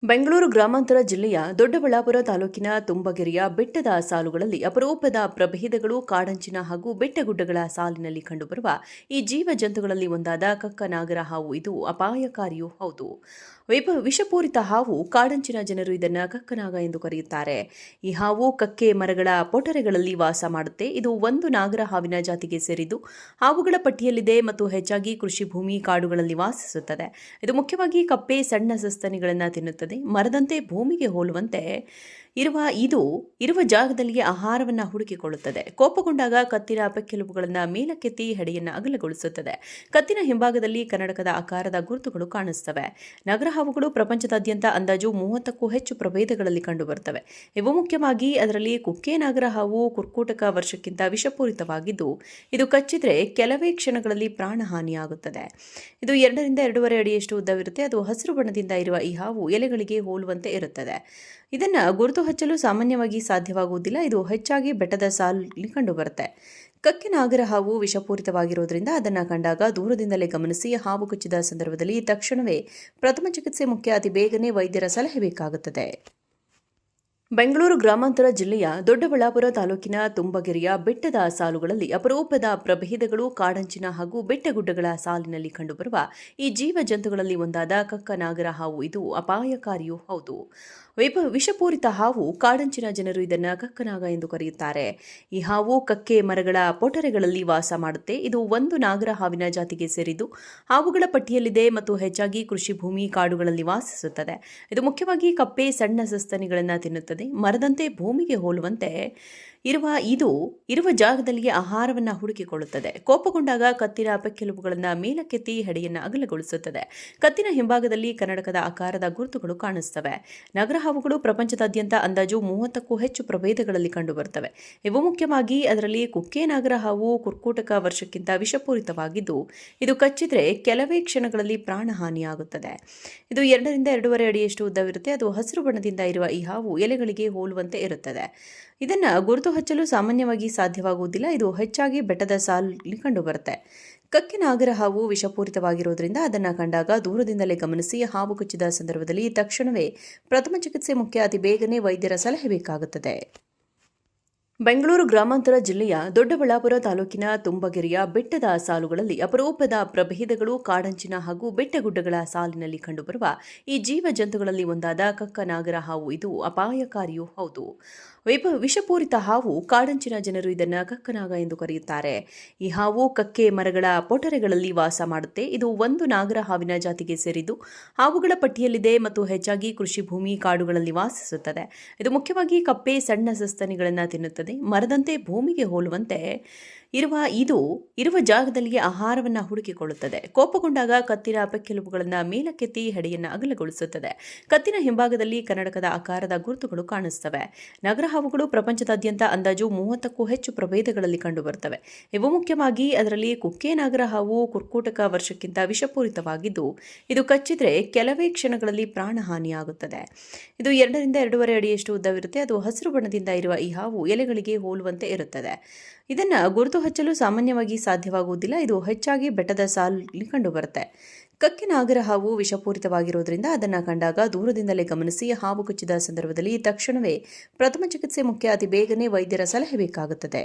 ಬೆಂಗಳೂರು ಗ್ರಾಮಾಂತರ ಜಿಲ್ಲೆಯ ದೊಡ್ಡಬಳ್ಳಾಪುರ ತಾಲೂಕಿನ ತುಂಬಗೆರೆಯ ಬೆಟ್ಟದ ಸಾಲುಗಳಲ್ಲಿ ಅಪರೂಪದ ಪ್ರಭೇದಗಳು ಕಾಡಂಚಿನ ಹಾಗೂ ಬೆಟ್ಟಗುಡ್ಡಗಳ ಸಾಲಿನಲ್ಲಿ ಕಂಡುಬರುವ ಈ ಜೀವ ಜಂತುಗಳಲ್ಲಿ ಒಂದಾದ ಕಕ್ಕನಾಗರ ಹಾವು ಇದು ಅಪಾಯಕಾರಿಯೂ ಹೌದು. ವಿಷಪೂರಿತ ಹಾವು ಕಾಡಂಚಿನ ಜನರು ಇದನ್ನು ಕಕ್ಕನಾಗ ಎಂದು ಕರೆಯುತ್ತಾರೆ. ಈ ಹಾವು ಕಕ್ಕೆ ಮರಗಳ ಪೊಟರೆಗಳಲ್ಲಿ ವಾಸ ಮಾಡುತ್ತೆ. ಇದು ಒಂದು ನಾಗರ ಹಾವಿನ ಜಾತಿಗೆ ಸೇರಿದ್ದು ಹಾವುಗಳ ಪಟ್ಟಿಯಲ್ಲಿದೆ ಮತ್ತು ಹೆಚ್ಚಾಗಿ ಕೃಷಿ ಭೂಮಿ ಕಾಡುಗಳಲ್ಲಿ ವಾಸಿಸುತ್ತದೆ. ಇದು ಮುಖ್ಯವಾಗಿ ಕಪ್ಪೆ ಸಣ್ಣ ಸಸ್ತನಿಗಳನ್ನು ತಿನ್ನುತ್ತದೆ. ಮರದಂತೆ ಭೂಮಿಗೆ ಹೋಲುವಂತೆ ಇರುವ ಜಾಗದಲ್ಲಿಯೇ ಆಹಾರವನ್ನು ಹುಡುಕಿಕೊಳ್ಳುತ್ತದೆ. ಕೋಪಗೊಂಡಾಗ ಕತ್ತಿನ ಪೆಕ್ಕೆಲುಬುಗಳನ್ನು ಮೇಲಕ್ಕೆತ್ತಿ ಹೆಡೆಯನ್ನು ಅಗಲಗೊಳಿಸುತ್ತದೆ. ಕತ್ತಿನ ಹಿಂಭಾಗದಲ್ಲಿ ಕನ್ನಡಕದ ಆಕಾರದ ಗುರುತುಗಳು ಕಾಣಿಸುತ್ತವೆ. ನಗರ ಹಾವುಗಳು ಪ್ರಪಂಚದಾದ್ಯಂತ ಅಂದಾಜು 30ಕ್ಕೂ ಹೆಚ್ಚು ಪ್ರಭೇದಗಳಲ್ಲಿ ಕಂಡುಬರುತ್ತವೆ. ಇವು ಮುಖ್ಯವಾಗಿ ಅದರಲ್ಲಿ ಕುಕ್ಕೆ ನಾಗರ ಹಾವು ಕುರ್ಕೋಟಕ ವರ್ಷಕ್ಕಿಂತ ವಿಷಪೂರಿತವಾಗಿದ್ದು, ಇದು ಕಚ್ಚಿದ್ರೆ ಕೆಲವೇ ಕ್ಷಣಗಳಲ್ಲಿ ಪ್ರಾಣಹಾನಿಯಾಗುತ್ತದೆ. ಇದು 2 ರಿಂದ 2.5 ಅಡಿಯಷ್ಟು ಉದ್ದವಿರುತ್ತೆ. ಅದು ಹಸಿರು ಬಣ್ಣದಿಂದ ಇರುವ ಈ ಹಾವು ಎಲೆಗಳಿಗೆ ಹೋಲುವಂತೆ ಇರುತ್ತದೆ. ಇದನ್ನು ಗುರುತು ಹಚ್ಚಲು ಸಾಮಾನ್ಯವಾಗಿ ಸಾಧ್ಯವಾಗುವುದಿಲ್ಲ. ಇದು ಹೆಚ್ಚಾಗಿ ಬೆಟ್ಟದ ಸಾಲಲ್ಲಿ ಕಂಡುಬರುತ್ತೆ. ಕಕ್ಕೆ ನಾಗರ ಹಾವು ವಿಷಪೂರಿತವಾಗಿರುವುದರಿಂದ ಅದನ್ನು ಕಂಡಾಗ ದೂರದಿಂದಲೇ ಗಮನಿಸಿ ಹಾವು ಕಚ್ಚಿದ ಸಂದರ್ಭದಲ್ಲಿ ತಕ್ಷಣವೇ ಪ್ರಥಮ ಚಿಕಿತ್ಸೆ ಮುಖ್ಯ. ಅತಿ ಬೇಗನೆ ವೈದ್ಯರ ಸಲಹೆ ಬೇಕಾಗುತ್ತದೆ. ಬೆಂಗಳೂರು ಗ್ರಾಮಾಂತರ ಜಿಲ್ಲೆಯ ದೊಡ್ಡಬಳ್ಳಾಪುರ ತಾಲೂಕಿನ ತುಂಬಗೆರೆಯ ಬೆಟ್ಟದ ಸಾಲುಗಳಲ್ಲಿ ಅಪರೂಪದ ಪ್ರಭೇದಗಳು ಕಾಡಂಚಿನ ಹಾಗೂ ಬೆಟ್ಟಗುಡ್ಡಗಳ ಸಾಲಿನಲ್ಲಿ ಕಂಡುಬರುವ ಈ ಜೀವ ಜಂತುಗಳಲ್ಲಿ ಒಂದಾದ ಕಕ್ಕನಾಗರ ಹಾವು ಇದು ಅಪಾಯಕಾರಿಯೂ ಹೌದು. ವಿಷಪೂರಿತ ಹಾವು ಕಾಡಂಚಿನ ಜನರು ಇದನ್ನು ಕಕ್ಕನಾಗ ಎಂದು ಕರೆಯುತ್ತಾರೆ. ಈ ಹಾವು ಕಕ್ಕೆ ಮರಗಳ ಪೊಟರೆಗಳಲ್ಲಿ ವಾಸ ಮಾಡುತ್ತೆ. ಇದು ಒಂದು ನಾಗರ ಹಾವಿನ ಜಾತಿಗೆ ಸೇರಿದ್ದು ಹಾವುಗಳ ಪಟ್ಟಿಯಲ್ಲಿದೆ ಮತ್ತು ಹೆಚ್ಚಾಗಿ ಕೃಷಿ ಭೂಮಿ ಕಾಡುಗಳಲ್ಲಿ ವಾಸಿಸುತ್ತದೆ. ಇದು ಮುಖ್ಯವಾಗಿ ಕಪ್ಪೆ ಸಣ್ಣ ಸಸ್ತನಿಗಳನ್ನು ತಿನ್ನುತ್ತದೆ. ಮರದಂತೆ ಭೂಮಿಗೆ ಹೋಲುವಂತೆ ಇರುವ ಜಾಗದಲ್ಲಿಯೇ ಆಹಾರವನ್ನು ಹುಡುಕಿಕೊಳ್ಳುತ್ತದೆ. ಕೋಪಗೊಂಡಾಗ ಕತ್ತಿನ ಪೆಕ್ಕೆಲುಬುಗಳನ್ನು ಮೇಲಕ್ಕೆತ್ತಿ ಹೆಡೆಯನ್ನು ಅಗಲಗೊಳಿಸುತ್ತದೆ. ಕತ್ತಿನ ಹಿಂಭಾಗದಲ್ಲಿ ಕನ್ನಡಕದ ಆಕಾರದ ಗುರುತುಗಳು ಕಾಣಿಸುತ್ತವೆ. ನಗರ ಹಾವುಗಳು ಪ್ರಪಂಚದಾದ್ಯಂತ ಅಂದಾಜು 30ಕ್ಕೂ ಹೆಚ್ಚು ಪ್ರಭೇದಗಳಲ್ಲಿ ಕಂಡುಬರುತ್ತವೆ. ಇವು ಮುಖ್ಯವಾಗಿ ಅದರಲ್ಲಿ ಕುಕ್ಕೆ ನಾಗರ ಹಾವು ಕುರ್ಕೋಟಕ ವರ್ಷಕ್ಕಿಂತ ವಿಷಪೂರಿತವಾಗಿದ್ದು, ಇದು ಕಚ್ಚಿದ್ರೆ ಕೆಲವೇ ಕ್ಷಣಗಳಲ್ಲಿ ಪ್ರಾಣಹಾನಿಯಾಗುತ್ತದೆ. ಇದು 2 ರಿಂದ 2.5 ಅಡಿಯಷ್ಟು ಉದ್ದವಿರುತ್ತೆ. ಅದು ಹಸಿರು ಬಣ್ಣದಿಂದ ಇರುವ ಈ ಹಾವು ಎಲೆಗಳಿಗೆ ಹೋಲುವಂತೆ ಇರುತ್ತದೆ. ಇದನ್ನು ಗುರುತು ಹಚ್ಚಲು ಸಾಮಾನ್ಯವಾಗಿ ಸಾಧ್ಯವಾಗುವುದಿಲ್ಲ. ಇದು ಹೆಚ್ಚಾಗಿ ಬೆಟ್ಟದ ಸಾಲಲ್ಲಿ ಕಂಡುಬರುತ್ತೆ. ಕಕ್ಕೆ ನಾಗರ ಹಾವು ವಿಷಪೂರಿತವಾಗಿರುವುದರಿಂದ ಅದನ್ನು ಕಂಡಾಗ ದೂರದಿಂದಲೇ ಗಮನಿಸಿ ಹಾವು ಕಚ್ಚಿದ ಸಂದರ್ಭದಲ್ಲಿ ತಕ್ಷಣವೇ ಪ್ರಥಮ ಚಿಕಿತ್ಸೆ ಮುಖ್ಯ. ಅತಿ ಬೇಗನೆ ವೈದ್ಯರ ಸಲಹೆ ಬೇಕಾಗುತ್ತದೆ. ಬೆಂಗಳೂರು ಗ್ರಾಮಾಂತರ ಜಿಲ್ಲೆಯ ದೊಡ್ಡಬಳ್ಳಾಪುರ ತಾಲೂಕಿನ ತುಂಬಗೆರೆಯ ಬೆಟ್ಟದ ಸಾಲುಗಳಲ್ಲಿ ಅಪರೂಪದ ಪ್ರಭೇದಗಳು ಕಾಡಂಚಿನ ಹಾಗೂ ಬೆಟ್ಟಗುಡ್ಡಗಳ ಸಾಲಿನಲ್ಲಿ ಕಂಡುಬರುವ ಈ ಜೀವ ಜಂತುಗಳಲ್ಲಿ ಒಂದಾದ ಕಕ್ಕನಾಗರ ಹಾವು ಇದು ಅಪಾಯಕಾರಿಯೂ ಹೌದು. ವಿಷಪೂರಿತ ಹಾವು ಕಾಡಂಚಿನ ಜನರು ಇದನ್ನು ಕಕ್ಕನಾಗ ಎಂದು ಕರೆಯುತ್ತಾರೆ. ಈ ಹಾವು ಕಕ್ಕೆ ಮರಗಳ ಪೊಟರೆಗಳಲ್ಲಿ ವಾಸ ಮಾಡುತ್ತೆ. ಇದು ಒಂದು ನಾಗರ ಹಾವಿನ ಜಾತಿಗೆ ಸೇರಿದ್ದು ಹಾವುಗಳ ಪಟ್ಟಿಯಲ್ಲಿದೆ ಮತ್ತು ಹೆಚ್ಚಾಗಿ ಕೃಷಿ ಭೂಮಿ ಕಾಡುಗಳಲ್ಲಿ ವಾಸಿಸುತ್ತದೆ. ಇದು ಮುಖ್ಯವಾಗಿ ಕಪ್ಪೆ ಸಣ್ಣ ಸಸ್ತನಿಗಳನ್ನು ತಿನ್ನುತ್ತದೆ. ಮರದಂತೆ ಭೂಮಿಗೆ ಹೋಲುವಂತೆ ಇರುವ ಜಾಗದಲ್ಲಿಯೇ ಆಹಾರವನ್ನು ಹುಡುಕಿಕೊಳ್ಳುತ್ತದೆ. ಕೋಪಗೊಂಡಾಗ ಕತ್ತಿನ ಪೆಕ್ಕೆಲುಬುಗಳನ್ನು ಮೇಲಕ್ಕೆತ್ತಿ ಹೆಡೆಯನ್ನು ಅಗಲಗೊಳಿಸುತ್ತದೆ. ಕತ್ತಿನ ಹಿಂಭಾಗದಲ್ಲಿ ಕನ್ನಡಕದ ಆಕಾರದ ಗುರುತುಗಳು ಕಾಣಿಸುತ್ತವೆ. ನಗರ ಹಾವುಗಳು ಪ್ರಪಂಚದಾದ್ಯಂತ ಅಂದಾಜು 30ಕ್ಕೂ ಹೆಚ್ಚು ಪ್ರಭೇದಗಳಲ್ಲಿ ಕಂಡುಬರುತ್ತವೆ. ಇವು ಮುಖ್ಯವಾಗಿ ಅದರಲ್ಲಿ ಕುಕ್ಕೆ ನಾಗರ ಹಾವು ಕುರ್ಕೋಟಕ ವರ್ಷಕ್ಕಿಂತ ವಿಷಪೂರಿತವಾಗಿದ್ದು, ಇದು ಕಚ್ಚಿದ್ರೆ ಕೆಲವೇ ಕ್ಷಣಗಳಲ್ಲಿ ಪ್ರಾಣಹಾನಿಯಾಗುತ್ತದೆ. ಇದು 2 ರಿಂದ 2.5 ಅಡಿಯಷ್ಟು ಉದ್ದವಿರುತ್ತೆ. ಅದು ಹಸಿರು ಬಣ್ಣದಿಂದ ಇರುವ ಈ ಹಾವು ಎಲೆಗಳಿಗೆ ಹೋಲುವಂತೆ ಇರುತ್ತದೆ. ಇದನ್ನು ಗುರುತು ಹಚ್ಚಲು ಸಾಮಾನ್ಯವಾಗಿ ಸಾಧ್ಯವಾಗುವುದಿಲ್ಲ. ಇದು ಹೆಚ್ಚಾಗಿ ಬೆಟ್ಟದ ಸಾಲಲ್ಲಿ ಕಂಡುಬರುತ್ತೆ. ಕಕ್ಕೆ ನಾಗರ ಹಾವು ವಿಷಪೂರಿತವಾಗಿರುವುದರಿಂದ ಅದನ್ನು ಕಂಡಾಗ ದೂರದಿಂದಲೇ ಗಮನಿಸಿ ಹಾವು ಕಚ್ಚಿದ ಸಂದರ್ಭದಲ್ಲಿ ತಕ್ಷಣವೇ ಪ್ರಥಮ ಚಿಕಿತ್ಸೆ ಮುಖ್ಯ. ಅತಿ ಬೇಗನೆ ವೈದ್ಯರ ಸಲಹೆ ಬೇಕಾಗುತ್ತದೆ.